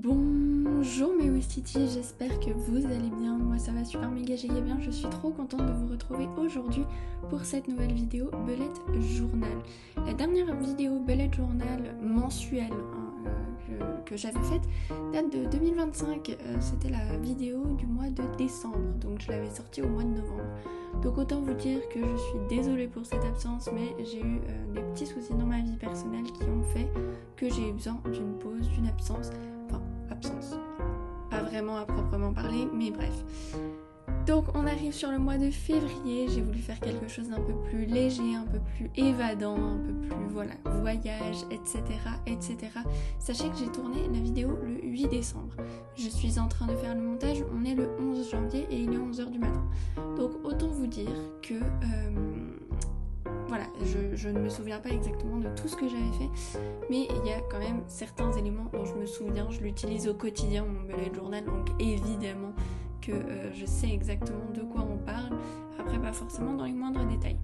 Bonjour mes Wistiti, j'espère que vous allez bien, moi ça va super méga giga bien, je suis trop contente de vous retrouver aujourd'hui pour cette nouvelle vidéo Bullet Journal. La dernière vidéo Bullet Journal mensuelle que j'avais faite date de 2025, c'était la vidéo du mois de décembre, donc je l'avais sortie au mois de novembre. Donc autant vous dire que je suis désolée pour cette absence, mais j'ai eu des petits soucis dans ma vie personnelle qui ont fait que j'ai eu besoin d'une pause, d'une absence. Pas vraiment à proprement parler, mais bref. Donc on arrive sur le mois de février, j'ai voulu faire quelque chose d'un peu plus léger, un peu plus évadant, un peu plus voyage, etc. etc. Sachez que j'ai tourné la vidéo le 8 décembre. Je suis en train de faire le montage, on est le 11 janvier et il est 11h du matin. Donc autant vous dire que je ne me souviens pas exactement de tout ce que j'avais fait, mais il y a quand même certains éléments dont je me souviens, je l'utilise au quotidien, mon bullet journal, donc évidemment que je sais exactement de quoi on parle, après pas forcément dans les moindres détails.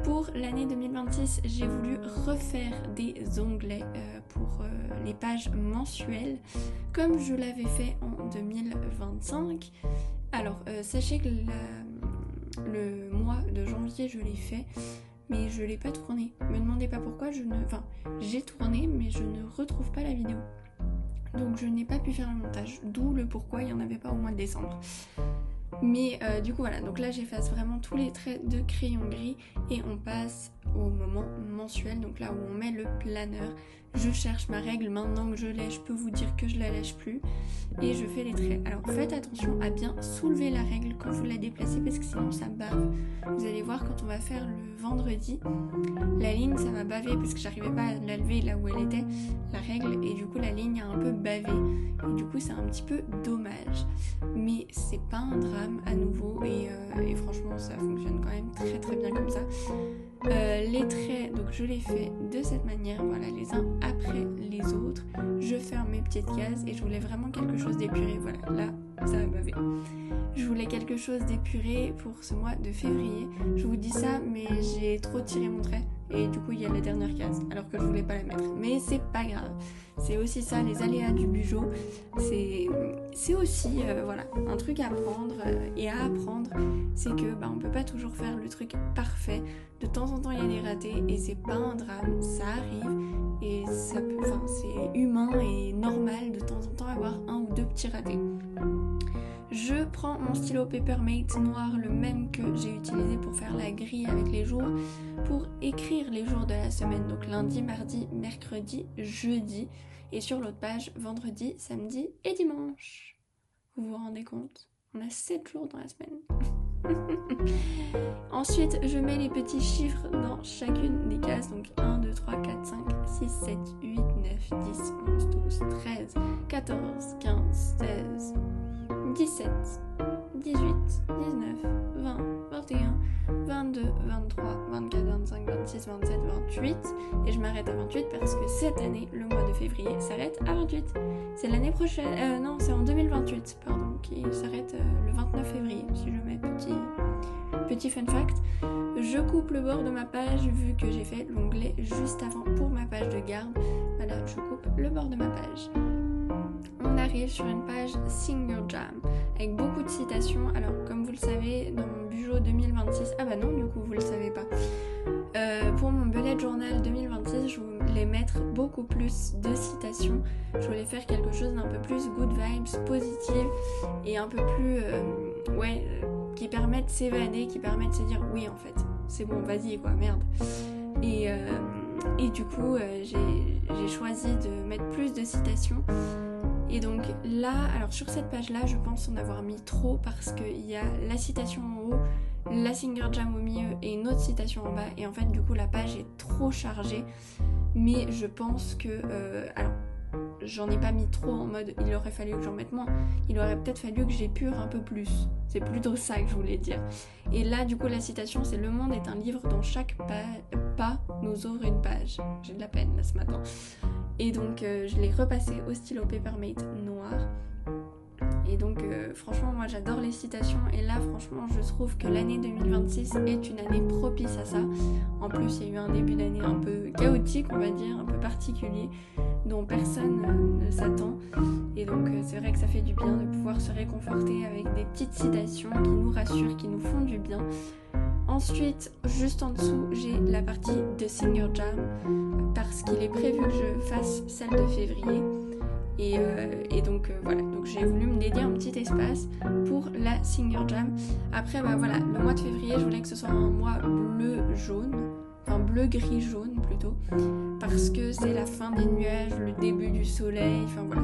Pour l'année 2026, j'ai voulu refaire des onglets pour les pages mensuelles, comme je l'avais fait en 2025. Alors, sachez que le mois de janvier, je l'ai fait, mais je l'ai pas tourné. Me demandez pas pourquoi, j'ai tourné, mais je ne retrouve pas la vidéo. Donc je n'ai pas pu faire le montage, d'où le pourquoi il n'y en avait pas au mois de décembre. Mais du coup voilà, donc là j'efface vraiment tous les traits de crayon gris et on passe au moment mensuel, donc là où on met le planeur. Je cherche ma règle, maintenant que je l'ai, je peux vous dire que je la lèche plus et je fais les traits. Alors faites attention à bien soulever la règle quand vous la déplacez parce que sinon ça bave. Vous allez voir quand on va faire le vendredi, la ligne ça va baver parce que j'arrivais pas à la lever là où elle était, la règle, et du coup la ligne a un peu bavé et du coup c'est un petit peu dommage. Mais c'est pas un drame à nouveau et franchement ça fonctionne quand même très très bien comme ça. Les traits, donc je les fais de cette manière, voilà, les uns après les autres. Je ferme mes petites cases et je voulais vraiment quelque chose d'épuré. Voilà, là ça va baver. Je voulais quelque chose d'épuré pour ce mois de février. Je vous dis ça, mais j'ai trop tiré mon trait et du coup il y a la dernière case alors que je voulais pas la mettre. Mais c'est pas grave. C'est aussi ça, les aléas du bugeot. C'est aussi un truc à prendre et à apprendre. C'est que on peut pas toujours faire le truc parfait. De temps en temps il y a des ratés et c'est pas un drame, ça arrive et c'est humain et normal de temps en temps avoir un ou deux petits ratés. Je prends mon stylo Papermate noir, le même que j'ai utilisé pour faire la grille avec les jours, pour écrire les jours de la semaine, donc lundi, mardi, mercredi, jeudi, et sur l'autre page, vendredi, samedi et dimanche. Vous vous rendez compte ? On a 7 jours dans la semaine. Ensuite, je mets les petits chiffres dans chacune des cases, donc 1, 2, 3, 4, 5, 6, 7, 8, 9, 10, 11, 12, 13, 14, 15, 16... 17, 18, 19, 20, 21, 22, 23, 24, 25, 26, 27, 28 et je m'arrête à 28 parce que cette année, le mois de février s'arrête à 28. C'est l'année prochaine, non c'est en 2028, pardon, qui s'arrête le 29 février, si je mets petit fun fact. Je coupe le bord de ma page vu que j'ai fait l'onglet juste avant pour ma page de garde. Voilà, je coupe le bord de ma page. On arrive sur une page Singer Jam avec beaucoup de citations. Alors comme vous le savez, dans mon Bugeot 2026, ah bah non du coup vous le savez pas, pour mon bullet journal 2026 je voulais mettre beaucoup plus de citations. Je voulais faire quelque chose d'un peu plus good vibes, positive et un peu plus qui permet de s'évader, qui permet de se dire oui en fait c'est bon, vas-y quoi, merde. Et du coup j'ai choisi de mettre plus de citations. Et donc là, alors sur cette page-là, je pense en avoir mis trop parce qu'il y a la citation en haut, la Singer Jam au milieu et une autre citation en bas. Et en fait, du coup, la page est trop chargée. Mais je pense que... alors, j'en ai pas mis trop en mode il aurait fallu que j'en mette moins. Il aurait peut-être fallu que j'épure un peu plus. C'est plutôt ça que je voulais dire. Et là, du coup, la citation, c'est « Le monde est un livre dont chaque pas nous ouvre une page ». J'ai de la peine là ce matin. Et donc je l'ai repassé au stylo Papermate noir. Et donc franchement moi j'adore les citations et là franchement je trouve que l'année 2026 est une année propice à ça. En plus il y a eu un début d'année un peu chaotique on va dire, un peu particulier dont personne ne s'attend. Et c'est vrai que ça fait du bien de pouvoir se réconforter avec des petites citations qui nous rassurent, qui nous font du bien. Ensuite, juste en dessous, j'ai la partie de Singer Jam parce qu'il est prévu que je fasse celle de février. Et donc voilà, donc j'ai voulu me dédier un petit espace pour la Singer Jam. Après, bah voilà, le mois de février, je voulais que ce soit un mois bleu-jaune, enfin bleu-gris-jaune plutôt, parce que c'est la fin des nuages, le début du soleil, enfin voilà.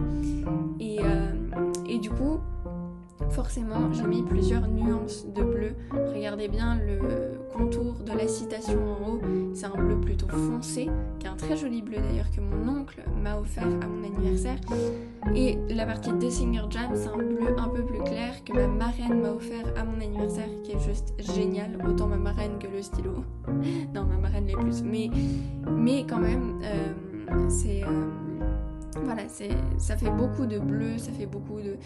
Et du coup, forcément, j'ai mis plusieurs nuances de bleu. Regardez bien le contour de la citation en haut, c'est un bleu plutôt foncé, qui est un très joli bleu d'ailleurs que mon oncle m'a offert à mon anniversaire. Et la partie de Singer Jam, c'est un bleu un peu plus clair que ma marraine m'a offert à mon anniversaire, qui est juste génial, autant ma marraine que le stylo. Non, ma marraine l'est plus, mais quand même, voilà, ça fait beaucoup de bleu, ça fait beaucoup de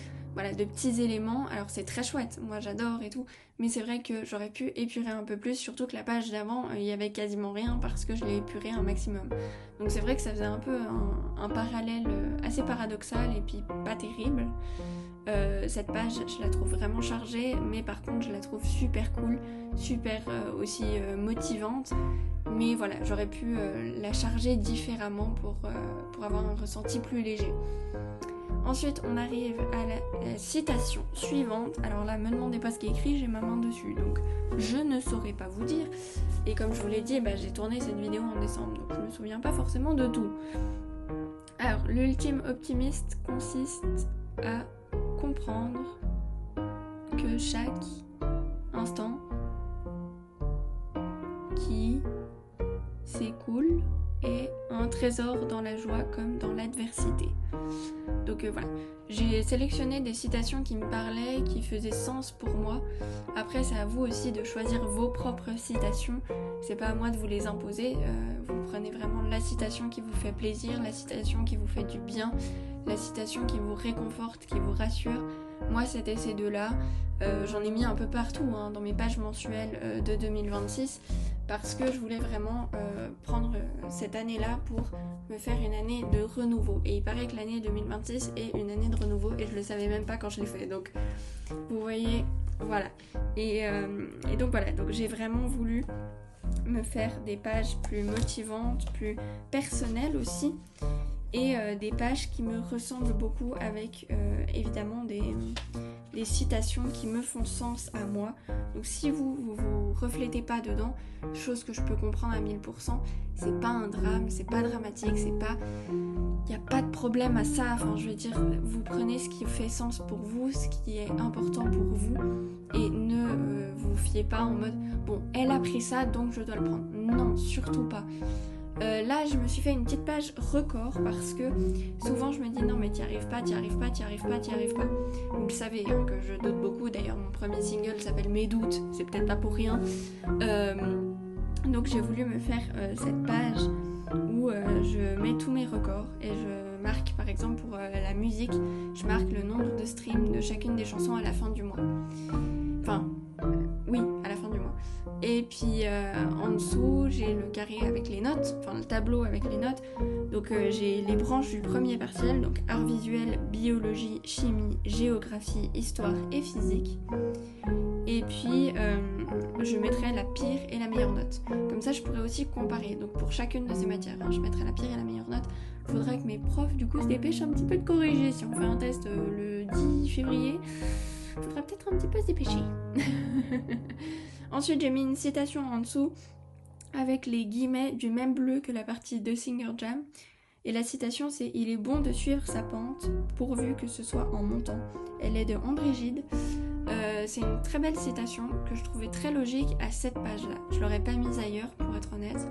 petits éléments. Alors c'est très chouette, moi j'adore et tout, mais c'est vrai que j'aurais pu épurer un peu plus, surtout que la page d'avant, il y avait quasiment rien parce que je l'ai épuré un maximum. Donc c'est vrai que ça faisait un peu un parallèle assez paradoxal et puis pas terrible. Cette page, je la trouve vraiment chargée, mais par contre je la trouve super cool, super aussi motivante. Mais voilà, j'aurais pu la charger différemment pour avoir un ressenti plus léger. Ensuite, on arrive à la citation suivante. Alors là, me demandez pas ce qui est écrit, j'ai ma main dessus, donc je ne saurais pas vous dire. Et comme je vous l'ai dit, j'ai tourné cette vidéo en décembre, donc je me souviens pas forcément de tout. Alors, l'ultime optimiste consiste à comprendre que chaque instant qui s'écoule est un trésor dans la joie comme dans l'adversité. Donc voilà, j'ai sélectionné des citations qui me parlaient, qui faisaient sens pour moi. Après, c'est à vous aussi de choisir vos propres citations. C'est pas à moi de vous les imposer. Vous prenez vraiment la citation qui vous fait plaisir, la citation qui vous fait du bien, la citation qui vous réconforte, qui vous rassure. Moi, c'était ces deux-là. J'en ai mis un peu partout dans mes pages mensuelles de 2026 parce que je voulais vraiment prendre cette année-là pour me faire une année de renouveau. Et il paraît que l'année 2026 est une année de renouveau et je le savais même pas quand je l'ai fait. Donc, vous voyez, voilà. Et donc voilà, donc j'ai vraiment voulu me faire des pages plus motivantes, plus personnelles aussi. Et des pages qui me ressemblent beaucoup avec évidemment des citations qui me font sens à moi. Donc si vous reflétez pas dedans, chose que je peux comprendre à 1000%, c'est pas un drame, c'est pas dramatique, c'est pas... Il n'y a pas de problème à ça, enfin je veux dire, vous prenez ce qui fait sens pour vous, ce qui est important pour vous, et ne vous fiez pas en mode, bon, elle a pris ça, donc je dois le prendre. Non, surtout pas. Là, je me suis fait une petite page record parce que souvent je me dis non mais t'y arrives pas. Vous le savez que je doute beaucoup, d'ailleurs mon premier single s'appelle Mes doutes, c'est peut-être pas pour rien. Donc j'ai voulu me faire cette page où je mets tous mes records et je marque par exemple pour la musique, je marque le nombre de streams de chacune des chansons à la fin du mois. Enfin, oui, à la fin du mois. Et puis en dessous, j'ai le carré avec les notes, enfin le tableau avec les notes. Donc j'ai les branches du premier partiel, donc art visuel, biologie, chimie, géographie, histoire et physique. Et puis je mettrai la pire et la meilleure note. Comme ça, je pourrais aussi comparer. Donc pour chacune de ces matières, je mettrai la pire et la meilleure note. Il faudrait que mes profs du coup se dépêchent un petit peu de corriger. Si on fait un test le 10 février, il faudra peut-être un petit peu se dépêcher. Ensuite, j'ai mis une citation en dessous avec les guillemets du même bleu que la partie de Singer Jam. Et la citation, c'est « Il est bon de suivre sa pente, pourvu que ce soit en montant ». Elle est de André Gide. C'est une très belle citation que je trouvais très logique à cette page-là. Je l'aurais pas mise ailleurs, pour être honnête.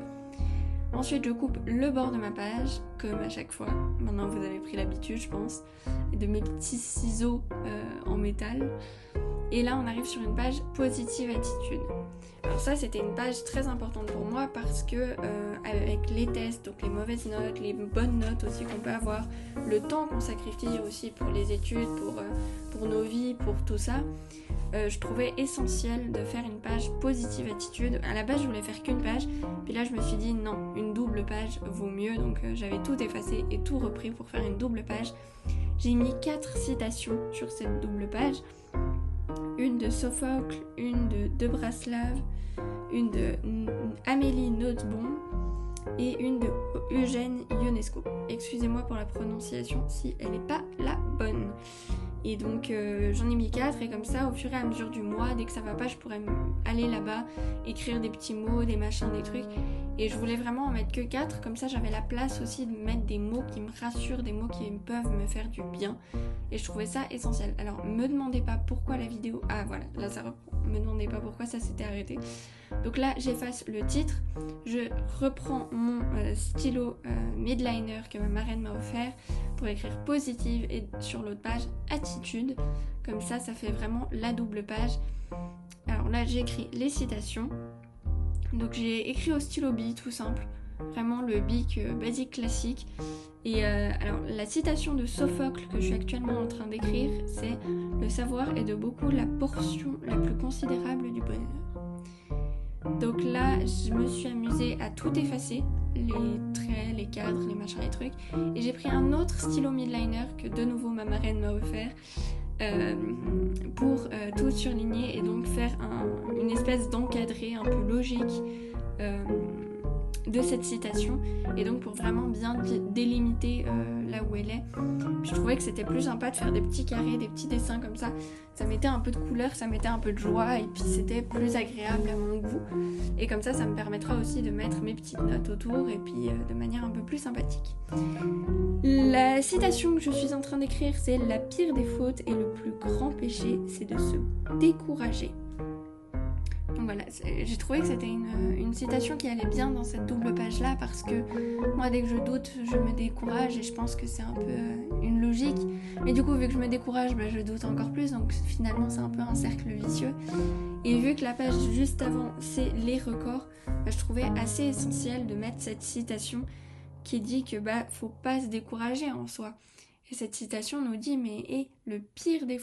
Ensuite, je coupe le bord de ma page, comme à chaque fois. Maintenant, vous avez pris l'habitude, je pense, de mes petits ciseaux en métal. Et là, on arrive sur une page positive attitude. Alors ça, c'était une page très importante pour moi parce que avec les tests, donc les mauvaises notes, les bonnes notes aussi qu'on peut avoir, le temps qu'on sacrifie aussi pour les études, pour nos vies, pour tout ça, je trouvais essentiel de faire une page positive attitude. À la base, je voulais faire qu'une page, puis là, je me suis dit non, une double page vaut mieux. Donc j'avais tout effacé et tout repris pour faire une double page. j'ai mis 4 citations sur cette double page. Une de Sophocle, une de Debraslav, une de Amélie Nothomb et une de Eugène Ionesco. Excusez-moi pour la prononciation si elle n'est pas la bonne. Et donc j'en ai mis 4 et comme ça au fur et à mesure du mois, dès que ça va pas, je pourrais aller là-bas, écrire des petits mots, des machins, des trucs. Et je voulais vraiment en mettre que 4, comme ça j'avais la place aussi de mettre des mots qui me rassurent, des mots qui peuvent me faire du bien. Et je trouvais ça essentiel. Alors me demandez pas pourquoi la vidéo... Ah voilà, là ça reprend. Me demandez pas pourquoi ça s'était arrêté. Donc là j'efface le titre, je reprends mon stylo midliner que ma marraine m'a offert pour écrire positive et sur l'autre page attitude. Comme ça fait vraiment la double page. Alors là j'écris les citations. Donc j'ai écrit au stylo bic tout simple, vraiment le bic basique classique. Et alors la citation de Sophocle que je suis actuellement en train d'écrire, c'est « Le savoir est de beaucoup la portion la plus considérable du bonheur ». Donc là je me suis amusée à tout effacer, les traits, les cadres, les machins, les trucs. Et j'ai pris un autre stylo midliner que de nouveau ma marraine m'a offert. Pour tout surligner et donc faire une espèce d'encadré un peu logique de cette citation et donc pour vraiment bien délimiter là où elle est. Puis je trouvais que c'était plus sympa de faire des petits carrés, des petits dessins comme ça mettait un peu de couleur, ça mettait un peu de joie et puis c'était plus agréable à mon goût et comme ça me permettra aussi de mettre mes petites notes autour et puis de manière un peu plus sympathique. La citation que je suis en train d'écrire, c'est « La pire des fautes et le plus grand péché, c'est de se décourager ». Donc voilà, j'ai trouvé que c'était une citation qui allait bien dans cette double page-là parce que moi, dès que je doute, je me décourage et je pense que c'est un peu une logique. Mais du coup, vu que je me décourage, je doute encore plus, donc finalement, c'est un peu un cercle vicieux. Et vu que la page juste avant, c'est les records, je trouvais assez essentiel de mettre cette citation qui dit que faut pas se décourager en soi. Et cette citation nous dit la pire des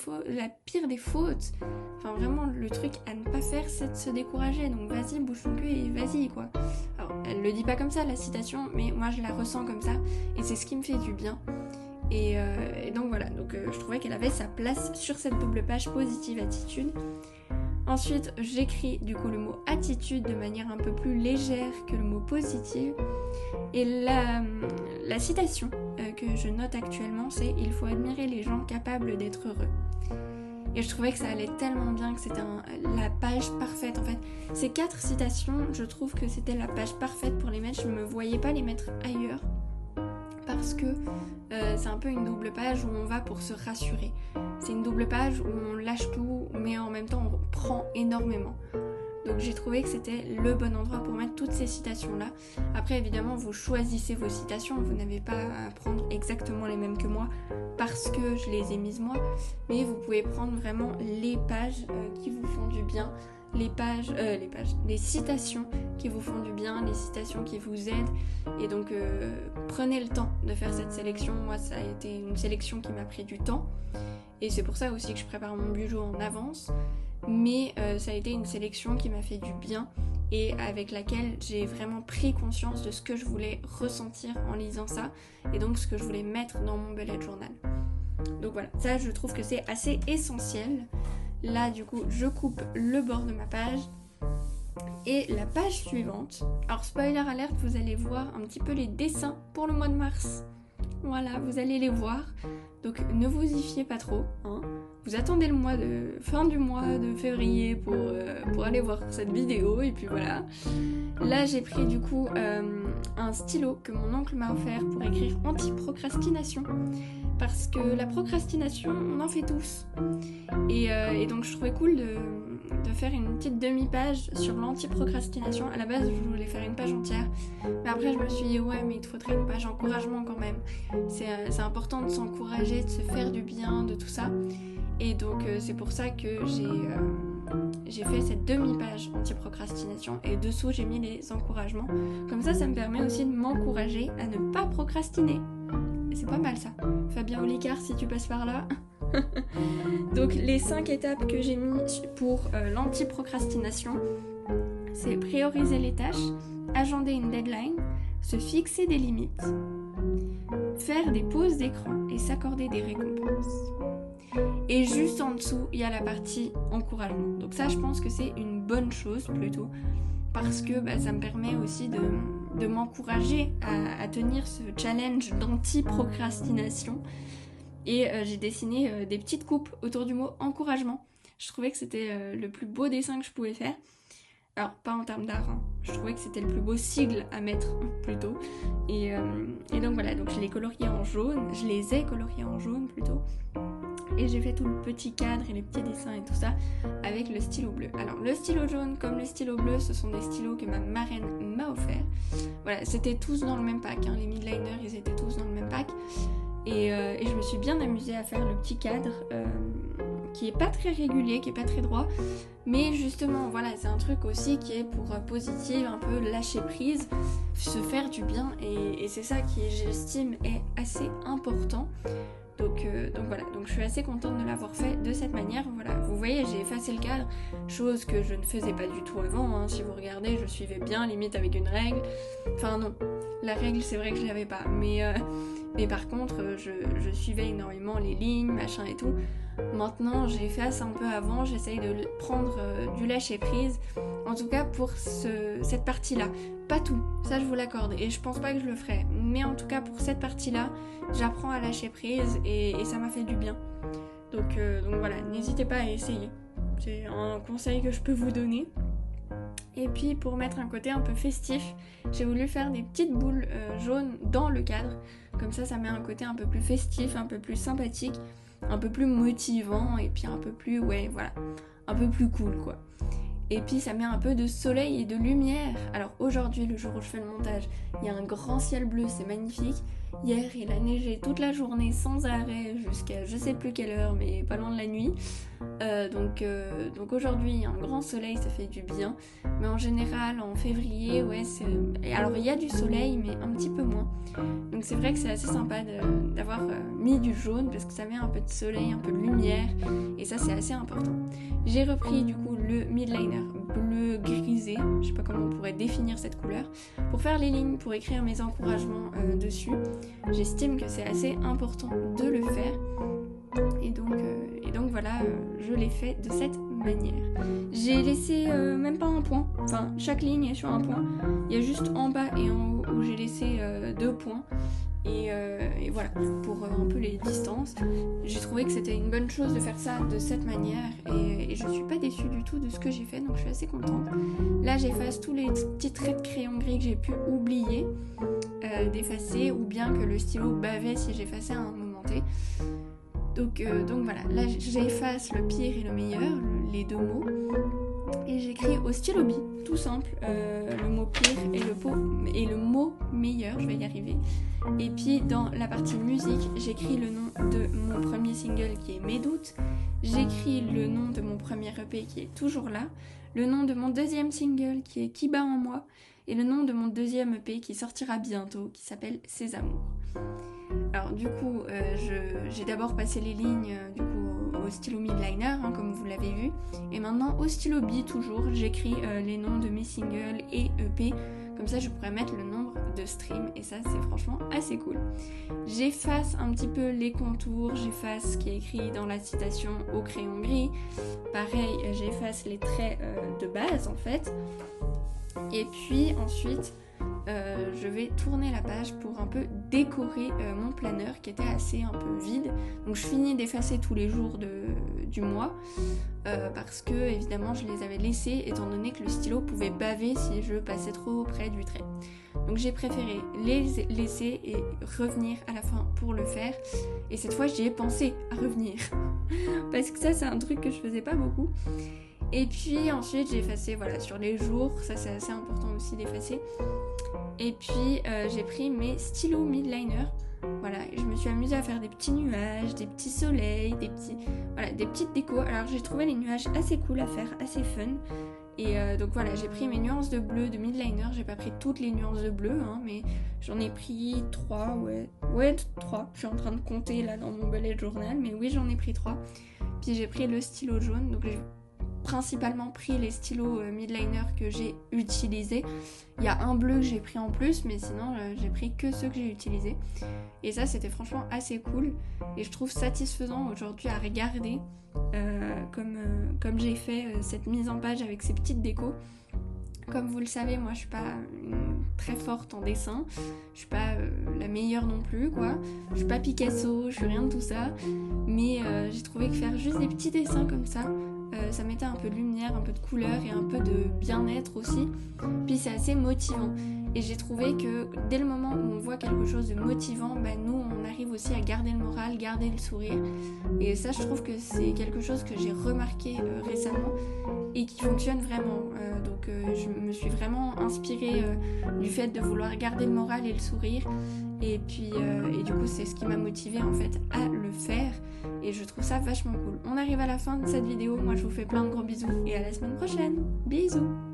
fautes, enfin vraiment le truc à ne pas faire, c'est de se décourager. Donc vas-y, bouge ton cul et vas-y quoi. Alors elle le dit pas comme ça la citation, mais moi je la ressens comme ça et c'est ce qui me fait du bien. Et donc voilà, je trouvais qu'elle avait sa place sur cette double page positive attitude. Ensuite, j'écris du coup le mot attitude de manière un peu plus légère que le mot positive. Et la citation que je note actuellement, c'est « Il faut admirer les gens capables d'être heureux ». Et je trouvais que ça allait tellement bien, que c'était la page parfaite. En fait, ces 4 citations, je trouve que c'était la page parfaite pour les mettre. Je ne me voyais pas les mettre ailleurs. Parce que c'est un peu une double page où on va pour se rassurer. C'est une double page où on lâche tout, mais en même temps on prend énormément. Donc j'ai trouvé que c'était le bon endroit pour mettre toutes ces citations-là. Après évidemment vous choisissez vos citations, vous n'avez pas à prendre exactement les mêmes que moi parce que je les ai mises moi, mais vous pouvez prendre vraiment les pages qui vous font du bien, les citations qui vous font du bien, les citations qui vous aident. Et donc prenez le temps de faire cette sélection. Moi ça a été une sélection qui m'a pris du temps et c'est pour ça aussi que je prépare mon budget en avance. Mais ça a été une sélection qui m'a fait du bien et avec laquelle j'ai vraiment pris conscience de ce que je voulais ressentir en lisant ça et donc ce que je voulais mettre dans mon bullet journal. Donc voilà, ça je trouve que c'est assez essentiel. Là du coup je coupe le bord de ma page et la page suivante. Alors spoiler alert, vous allez voir un petit peu les dessins pour le mois de mars. Voilà, vous allez les voir. Donc ne vous y fiez pas trop, hein. Vous attendez fin du mois de février pour aller voir cette vidéo et puis voilà. Là j'ai pris du coup un stylo que mon oncle m'a offert pour écrire anti-procrastination parce que la procrastination on en fait tous et donc je trouvais cool de faire une petite demi-page sur l'anti-procrastination. À la base je voulais faire une page entière mais après je me suis dit ouais mais il te faudrait une page encouragement quand même. C'est important de s'encourager, de se faire du bien, de tout ça. Et donc c'est pour ça que j'ai fait cette demi-page anti-procrastination et dessous j'ai mis les encouragements. Comme ça me permet aussi de m'encourager à ne pas procrastiner. Et c'est pas mal ça. Fabien Olicard si tu passes par là. Donc les 5 étapes que j'ai mis pour l'anti-procrastination, c'est prioriser les tâches, agender une deadline, se fixer des limites, faire des pauses d'écran et s'accorder des récompenses. Et juste en dessous, il y a la partie encouragement. Donc ça, je pense que c'est une bonne chose plutôt, parce que ça me permet aussi de m'encourager à tenir ce challenge d'anti-procrastination. Et j'ai dessiné des petites coupes autour du mot encouragement. Je trouvais que c'était le plus beau dessin que je pouvais faire. Alors, pas en termes d'art, hein. Je trouvais que c'était le plus beau sigle à mettre, plutôt. Et donc voilà, donc je les ai coloriés en jaune plutôt. Et j'ai fait tout le petit cadre et les petits dessins et tout ça avec le stylo bleu. Alors, le stylo jaune comme le stylo bleu, ce sont des stylos que ma marraine m'a offert. Voilà, c'était tous dans le même pack, hein. Les midliners, ils étaient tous dans le même pack. Et je me suis bien amusée à faire le petit cadre qui est pas très régulier, qui est pas très droit, mais justement voilà, c'est un truc aussi qui est pour positive, un peu lâcher prise, se faire du bien, et c'est ça qui, j'estime, est assez important. Donc voilà, donc je suis assez contente de l'avoir fait de cette manière. Voilà, vous voyez, j'ai effacé le cadre, chose que je ne faisais pas du tout avant, hein. Si vous regardez, je suivais bien, limite avec une règle. Enfin non, la règle c'est vrai que je l'avais pas, mais par contre je suivais énormément les lignes, machin et tout. Maintenant j'efface un peu avant, j'essaye de prendre du lâcher prise, en tout cas pour cette partie là. Pas tout, ça je vous l'accorde, et je pense pas que je le ferai, mais en tout cas pour cette partie là, j'apprends à lâcher prise et ça m'a fait du bien. Donc voilà, n'hésitez pas à essayer, c'est un conseil que je peux vous donner. Et puis pour mettre un côté un peu festif, j'ai voulu faire des petites boules jaunes dans le cadre, comme ça met un côté un peu plus festif, un peu plus sympathique, un peu plus motivant, et puis un peu plus, un peu plus cool quoi. Et puis ça met un peu de soleil et de lumière. Alors aujourd'hui, le jour où je fais le montage, il y a un grand ciel bleu, c'est magnifique. Hier, il a neigé toute la journée sans arrêt jusqu'à je sais plus quelle heure, mais pas loin de la nuit. Donc aujourd'hui, il y a un grand soleil, ça fait du bien. Mais en général, en février, alors il y a du soleil, mais un petit peu moins. Donc c'est vrai que c'est assez sympa d'avoir mis du jaune, parce que ça met un peu de soleil, un peu de lumière, et ça c'est assez important. J'ai repris du coup le midliner bleu grisé, je sais pas comment on pourrait définir cette couleur, pour faire les lignes, pour écrire mes encouragements dessus. J'estime que c'est assez important de le faire, et donc voilà, je l'ai fait de cette manière. J'ai laissé même pas un point, enfin chaque ligne est sur un point, il y a juste en bas et en haut où j'ai laissé 2 points. Et voilà, pour un peu les distances, j'ai trouvé que c'était une bonne chose de faire ça de cette manière, et je suis pas déçue du tout de ce que j'ai fait, donc je suis assez contente. Là j'efface tous les petits traits de crayon gris que j'ai pu oublier d'effacer, ou bien que le stylo bavait si j'effaçais à un moment T. Donc voilà, là j'efface le pire et le meilleur, les 2 mots, et j'écris au stylo bi, tout simple, le mot pire et le mot meilleur, je vais y arriver. Et puis dans la partie musique, j'écris le nom de mon premier single qui est Mes doutes, j'écris le nom de mon premier EP qui est toujours là, le nom de mon deuxième single qui est Qui bat en moi, et le nom de mon deuxième EP qui sortira bientôt, qui s'appelle Ces amours. Alors du coup, j'ai d'abord passé les lignes au stylo midliner, hein, comme vous l'avez vu, et maintenant au stylo bi toujours, j'écris les noms de mes singles et EP, comme ça je pourrais mettre le nombre de streams, et ça c'est franchement assez cool. J'efface un petit peu les contours, j'efface ce qui est écrit dans la citation au crayon gris, pareil j'efface les traits de base en fait, et puis ensuite je vais tourner la page pour un peu décorer mon planeur qui était assez un peu vide. Donc je finis d'effacer tous les jours du mois parce que évidemment je les avais laissés, étant donné que le stylo pouvait baver si je passais trop près du trait. Donc j'ai préféré les laisser et revenir à la fin pour le faire, et cette fois j'y ai pensé à revenir parce que ça c'est un truc que je faisais pas beaucoup. Et puis ensuite j'ai effacé sur les jours, ça c'est assez important aussi d'effacer. Et puis j'ai pris mes stylos midliner, et je me suis amusée à faire des petits nuages, des petits soleils, des petites décos. Alors j'ai trouvé les nuages assez cool à faire, assez fun. Et donc voilà, j'ai pris mes nuances de bleu de midliner, j'ai pas pris toutes les nuances de bleu, hein, mais j'en ai pris 3, 3. Je suis en train de compter là dans mon bullet journal, mais oui j'en ai pris 3. Puis j'ai pris le stylo jaune, donc principalement pris les stylos midliner que j'ai utilisés. Il y a un bleu que j'ai pris en plus, mais sinon j'ai pris que ceux que j'ai utilisés. Et ça, c'était franchement assez cool. Et je trouve satisfaisant aujourd'hui à regarder, comme j'ai fait cette mise en page avec ces petites décos. Comme vous le savez, moi je suis pas très forte en dessin, je suis pas la meilleure non plus quoi, je suis pas Picasso, je suis rien de tout ça, mais j'ai trouvé que faire juste des petits dessins comme ça, ça mettait un peu de lumière, un peu de couleur et un peu de bien-être aussi, puis c'est assez motivant. Et j'ai trouvé que dès le moment où on voit quelque chose de motivant, nous on arrive aussi à garder le moral, garder le sourire. Et ça je trouve que c'est quelque chose que j'ai remarqué récemment et qui fonctionne vraiment. Donc je me suis vraiment inspirée du fait de vouloir garder le moral et le sourire. Et puis et du coup c'est ce qui m'a motivée en fait à le faire. Et je trouve ça vachement cool. On arrive à la fin de cette vidéo. Moi je vous fais plein de gros bisous et à la semaine prochaine. Bisous.